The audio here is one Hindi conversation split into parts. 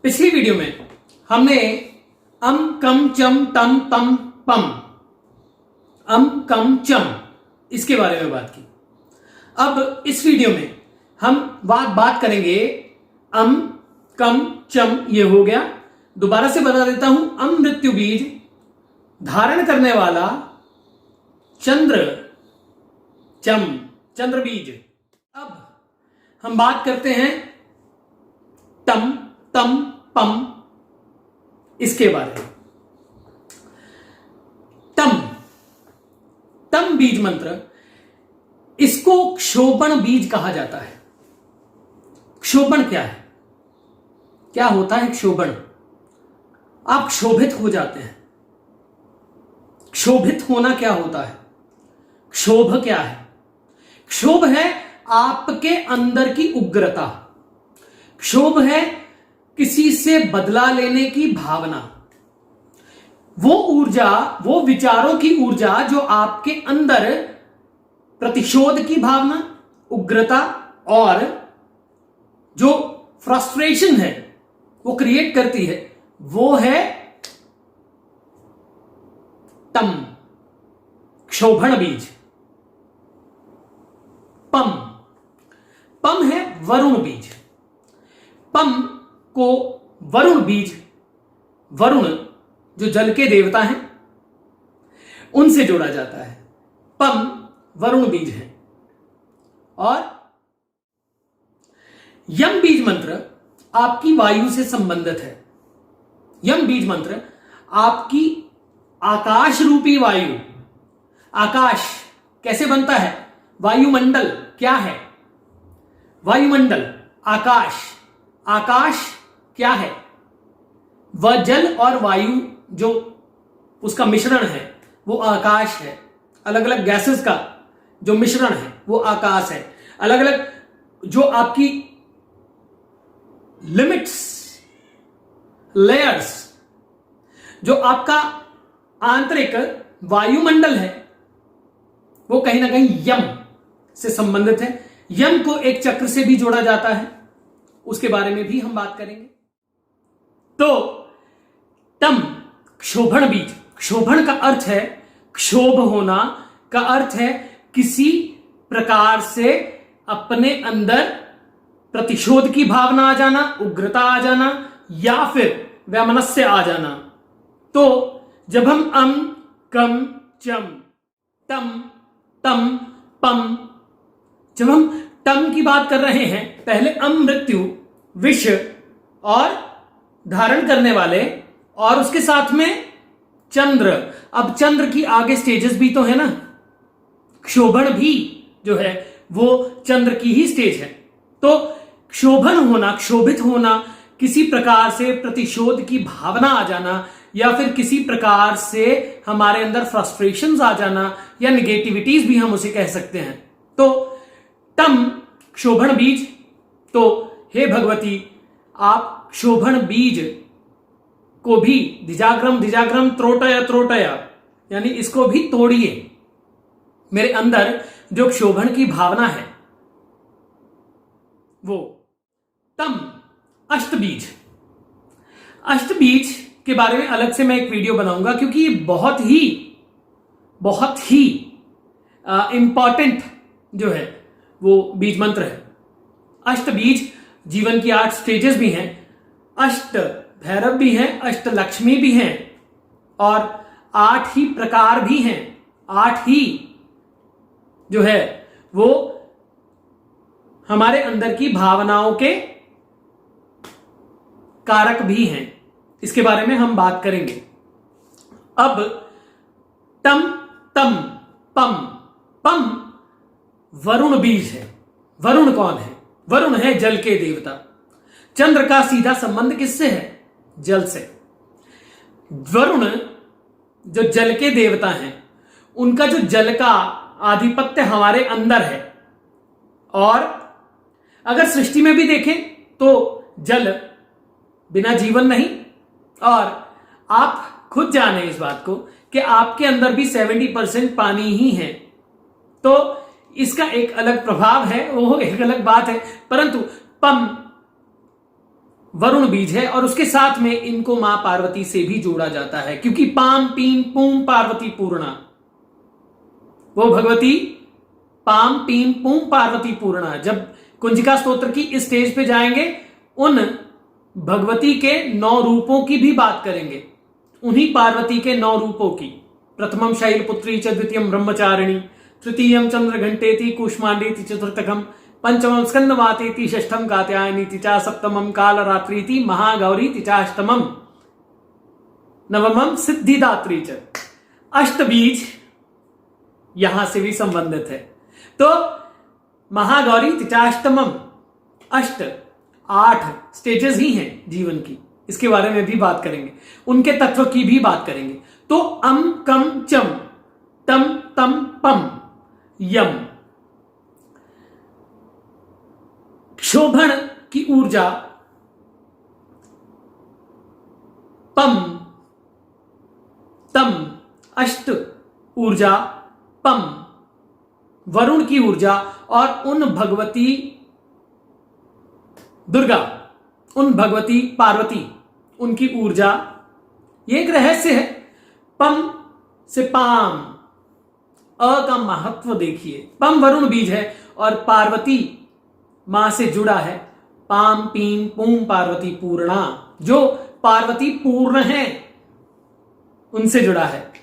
पिछली वीडियो में हमने अम कम चम तम तम पम अम कम चम इसके बारे में बात की। अब इस वीडियो में हम बात करेंगे अम कम चम। ये हो गया। दोबारा से बता देता हूं, अम मृत्यु बीज धारण करने वाला चंद्र चम चंद्र बीज। अब हम बात करते हैं तम तम पम इसके बारे में। तम तम बीज मंत्र, इसको क्षोभण बीज कहा जाता है। क्षोभण क्या है? क्या होता है क्षोभण? आप क्षोभित हो जाते हैं। क्षोभित होना क्या होता है? क्षोभ क्या है? क्षोभ है आपके अंदर की उग्रता। क्षोभ है किसी से बदला लेने की भावना। वो ऊर्जा, वो विचारों की ऊर्जा जो आपके अंदर प्रतिशोध की भावना, उग्रता और जो फ्रस्ट्रेशन है वो क्रिएट करती है, वो है तम क्षोभण बीज। पम पम है वरुण बीज। पम को वरुण बीज, वरुण जो जल के देवता हैं उनसे जोड़ा जाता है। पम वरुण बीज है। और यम बीज मंत्र आपकी वायु से संबंधित है। यम बीज मंत्र आपकी आकाश रूपी वायु। आकाश कैसे बनता है? वायुमंडल क्या है? वायुमंडल आकाश। आकाश क्या है? वह जल और वायु जो उसका मिश्रण है वो आकाश है। अलग अलग गैसेस का जो मिश्रण है वो आकाश है। अलग अलग जो आपकी लिमिट्स, लेयर्स, जो आपका आंतरिक वायुमंडल है वो कहीं ना कहीं यम से संबंधित है। यम को एक चक्र से भी जोड़ा जाता है, उसके बारे में भी हम बात करेंगे। तो तम क्षोभण बीज, क्षोभण का अर्थ है क्षोभ होना, का अर्थ है किसी प्रकार से अपने अंदर प्रतिशोध की भावना आ जाना, उग्रता आ जाना या फिर वैमनस्य आ जाना। तो जब हम अम कम चम तम तम पम, जब हम तम की बात कर रहे हैं, पहले अम मृत्यु विष और धारण करने वाले, और उसके साथ में चंद्र। अब चंद्र की आगे स्टेजेस भी तो है ना। क्षोभण भी जो है वो चंद्र की ही स्टेज है। तो क्षोभण होना, क्षोभित होना, किसी प्रकार से प्रतिशोध की भावना आ जाना या फिर किसी प्रकार से हमारे अंदर फ्रस्ट्रेशंस आ जाना या निगेटिविटीज भी हम उसे कह सकते हैं। तो तम क्षोभण बीज। तो हे भगवती, आप क्षोभण बीज को भी दिजाग्रम दिजाग्रम त्रोटय त्रोटय, यानी इसको भी तोड़िए। मेरे अंदर जो क्षोभण की भावना है वो। तम अष्टबीज। अष्टबीज के बारे में अलग से मैं एक वीडियो बनाऊंगा, क्योंकि ये बहुत ही इंपॉर्टेंट जो है वो बीज मंत्र है। अष्ट बीज जीवन की 8 स्टेजेस भी हैं। अष्ट भैरव भी हैं, अष्ट लक्ष्मी भी हैं और 8 ही प्रकार भी हैं। 8 ही जो है वो हमारे अंदर की भावनाओं के कारक भी हैं। इसके बारे में हम बात करेंगे। अब तम तम पम पम वरुण बीज है। वरुण कौन है? वरुण है जल के देवता। चंद्र का सीधा संबंध किससे है? जल से। वरुण जो जल के देवता हैं, उनका जो जल का आधिपत्य हमारे अंदर है। और अगर सृष्टि में भी देखें तो जल बिना जीवन नहीं। और आप खुद जाने इस बात को कि आपके अंदर भी 70% पानी ही है। तो इसका एक अलग प्रभाव है, वो एक अलग बात है। परंतु पम वरुण बीज है और उसके साथ में इनको मां पार्वती से भी जोड़ा जाता है, क्योंकि पाम पीम पूम पार्वती पूर्णा, वो भगवती पाम पीम पूम पार्वती पूर्णा। जब कुंजिका स्तोत्र की इस स्टेज पे जाएंगे, उन भगवती के 9 रूपों की भी बात करेंगे, उन्हीं पार्वती के 9 रूपों की। प्रथमम शैलपुत्री च, द्वितीयम ब्रह्मचारिणी, तृतीयम चंद्रघंटेति, कूष्मांडेति, चतुर्थकम पंचमम स्कंदमातेति, षष्ठम कात्यायनीति च, सप्तमम कालरात्रीति, महागौरीति च, अष्टमम नवमम सिद्धिदात्री च। अष्टबीज यहां से भी संबंधित है। तो महागौरी तिचाष्टमम, अष्ट 8 स्टेजेस ही हैं जीवन की, इसके बारे में भी बात करेंगे, उनके तत्व की भी बात करेंगे। तो अम कम चम तम तम पम यम, क्षोभण की ऊर्जा पम, तम अष्ट ऊर्जा पम वरुण की ऊर्जा, और उन भगवती दुर्गा, उन भगवती पार्वती, उनकी ऊर्जा। ये एक रहस्य है। पम से पाम, अ का महत्व देखिए। पम वरुण बीज है और पार्वती मां से जुड़ा है। पाम पीम पूम पार्वती पूर्णा, जो पार्वती पूर्ण है उनसे जुड़ा है,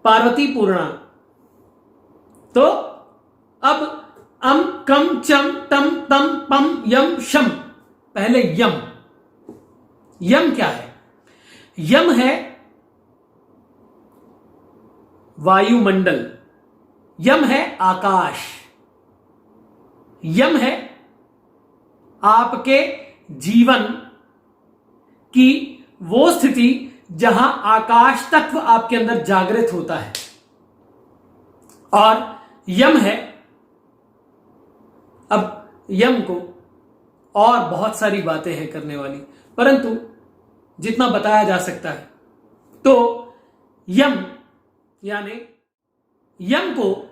पार्वती पूर्णा। तो अब अम कम चम तम तम पम यम शम। पहले यम, यम क्या है? यम है वायुमंडल, यम है आकाश, यम है आपके जीवन की वो स्थिति जहां आकाश तत्व आपके अंदर जागृत होता है। और यम है, अब यम को और बहुत सारी बातें हैं करने वाली, परंतु जितना बताया जा सकता है, तो यम यानी यम को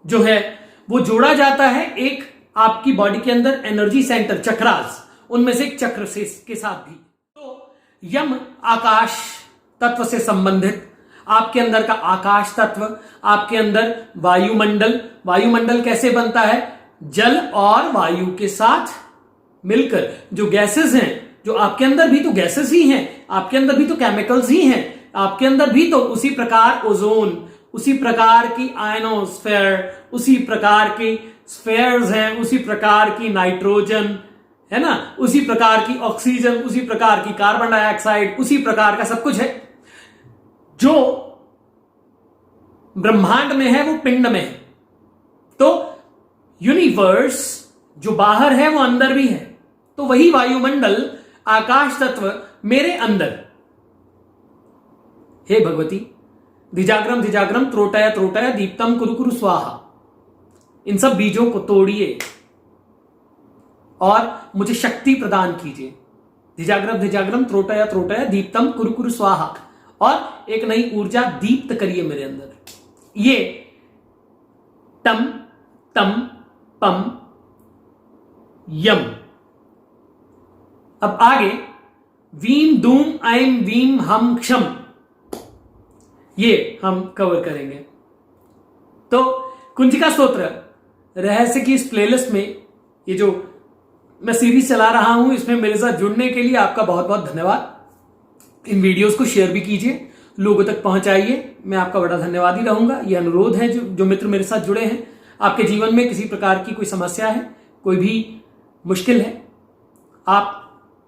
जो है वो जोड़ा जाता है एक आपकी बॉडी के अंदर एनर्जी सेंटर चक्रास, उनमें से एक चक्र से के साथ भी। तो यम आकाश तत्व से संबंधित, आपके अंदर का आकाश तत्व, आपके अंदर वायुमंडल। वायुमंडल कैसे बनता है? जल और वायु के साथ मिलकर जो गैसेस हैं, जो आपके अंदर भी तो गैसेस ही हैं, आपके अंदर भी तो केमिकल्स ही हैं, आपके अंदर भी तो उसी प्रकार ओजोन, उसी प्रकार की आयनोस्फेयर, उसी प्रकार की स्फेयर्स हैं, उसी प्रकार की नाइट्रोजन है ना, उसी प्रकार की ऑक्सीजन, उसी प्रकार की कार्बन डाइऑक्साइड, उसी प्रकार का सब कुछ है। जो ब्रह्मांड में है वो पिंड में है। तो यूनिवर्स जो बाहर है वो अंदर भी है। तो वही वायुमंडल, आकाश तत्व मेरे अंदर। हे भगवती, द्विजाग्रम द्विजाग्रम त्रोटय त्रोटय दीप्तम कुरु कुरु स्वाहा, इन सब बीजों को तोड़िए और मुझे शक्ति प्रदान कीजिए। द्विजाग्रम द्विजाग्रम त्रोटय त्रोटय दीप्तम कुरु कुरु स्वाहा, और एक नई ऊर्जा दीप्त करिए मेरे अंदर। ये टम तम पम यम। अब आगे वीम दूम ऐम वीम हम क्षम, ये हम कवर करेंगे। तो कुंजिका स्तोत्र रहस्य की इस प्लेलिस्ट में ये जो मैं सीरीज चला रहा हूं, इसमें मेरे साथ जुड़ने के लिए आपका बहुत बहुत धन्यवाद। इन वीडियोस को शेयर भी कीजिए, लोगों तक पहुंचाइए, मैं आपका बड़ा धन्यवादी रहूंगा। ये अनुरोध है जो मित्र मेरे साथ जुड़े हैं। आपके जीवन में किसी प्रकार की कोई समस्या है, कोई भी मुश्किल है, आप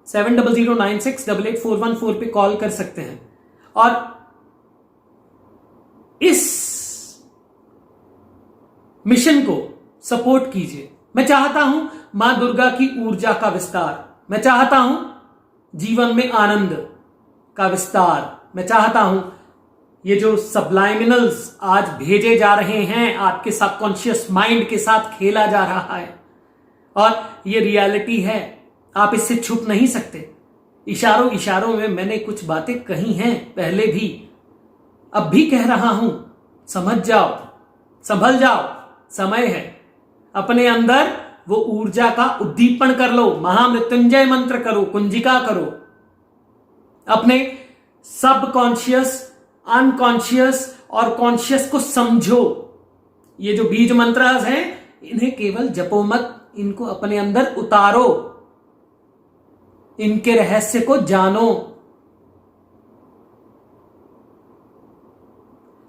7009688414 पे कॉल कर सकते हैं और इस मिशन को सपोर्ट कीजिए। मैं चाहता हूं मां दुर्गा की ऊर्जा का विस्तार, मैं चाहता हूं जीवन में आनंद का विस्तार, मैं चाहता हूं ये जो सबलाइमिनल्स आज भेजे जा रहे हैं, आपके सबकॉन्शियस माइंड के साथ खेला जा रहा है और ये रियलिटी है, आप इससे छुप नहीं सकते। इशारों इशारों में मैंने कुछ बातें कही हैं पहले भी, अब भी कह रहा हूं, समझ जाओ, संभल जाओ, समय है। अपने अंदर वो ऊर्जा का उद्दीपन कर लो, महामृत्युंजय मंत्र करो, कुंजिका करो, अपने सबकॉन्शियस, अनकॉन्शियस और कॉन्शियस को समझो। ये जो बीज मंत्र हैं इन्हें केवल जपो मत, इनको अपने अंदर उतारो, इनके रहस्य को जानो।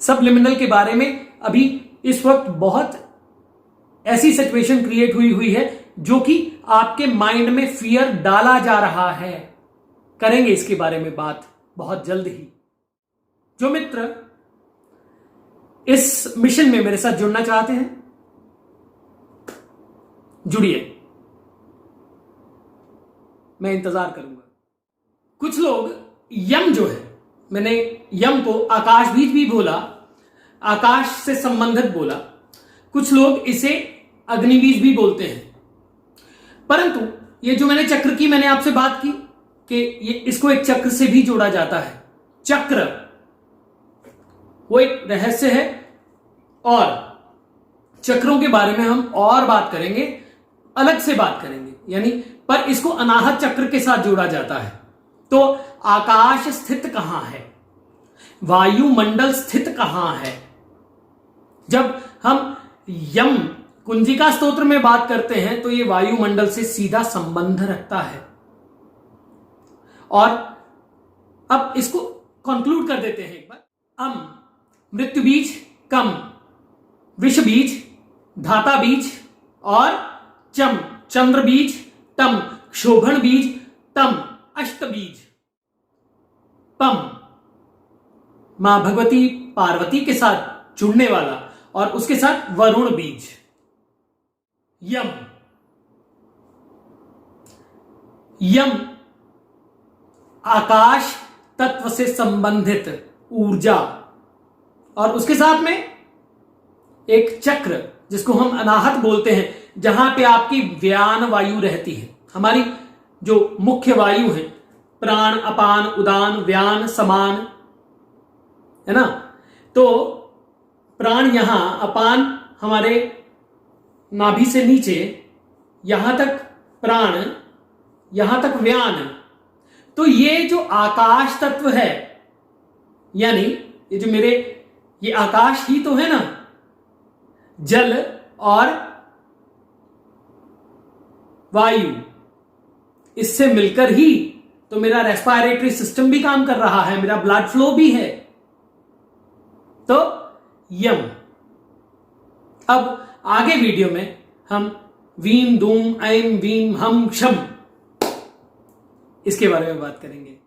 सबलिमिनल के बारे में अभी इस वक्त बहुत ऐसी सिचुएशन क्रिएट हुई है जो कि आपके माइंड में फियर डाला जा रहा है। करेंगे इसके बारे में बात बहुत जल्द ही। जो मित्र इस मिशन में मेरे साथ जुड़ना चाहते हैं, जुड़िए, मैं इंतजार करूंगा। कुछ लोग यम जो है, मैंने यम को आकाश बीज भी बोला, आकाश से संबंधित बोला, कुछ लोग इसे अग्निबीज भी बोलते हैं। परंतु ये जो मैंने चक्र की मैंने आपसे बात की कि ये इसको एक चक्र से भी जोड़ा जाता है। चक्र वो एक रहस्य है और चक्रों के बारे में हम और बात करेंगे, अलग से बात करेंगे, यानी पर इसको अनाहत चक्र के साथ जोड़ा जाता है। तो आकाश स्थित कहां है, वायुमंडल स्थित कहां है। जब हम यम कुंजिका स्तोत्र में बात करते हैं तो ये वायुमंडल से सीधा संबंध रखता है। और अब इसको कंक्लूड कर देते हैं एक बार। मृत्यु बीज, कम विष बीज, धाता बीज और चम चंद्र बीज, टम क्षोभण बीज, तम अष्ट बीज, पम मां भगवती पार्वती के साथ जुड़ने वाला और उसके साथ वरुण बीज, यम यम आकाश तत्व से संबंधित ऊर्जा और उसके साथ में एक चक्र जिसको हम अनाहत बोलते हैं, जहां पे आपकी व्यान वायु रहती है। हमारी जो मुख्य वायु है, प्राण, अपान, उदान, व्यान, समान, है ना। तो प्राण यहां, अपान हमारे नाभि से नीचे, यहां तक प्राण, यहां तक व्यान। तो ये जो आकाश तत्व है, यानी ये जो मेरे, ये आकाश ही तो है ना, जल और वायु, इससे मिलकर ही तो मेरा रेस्पिरेटरी सिस्टम भी काम कर रहा है, मेरा ब्लड फ्लो भी है। तो यम। अब आगे वीडियो में हम वीम, दूम, ऐम, वीम, हम, क्षम, इसके बारे में बात करेंगे।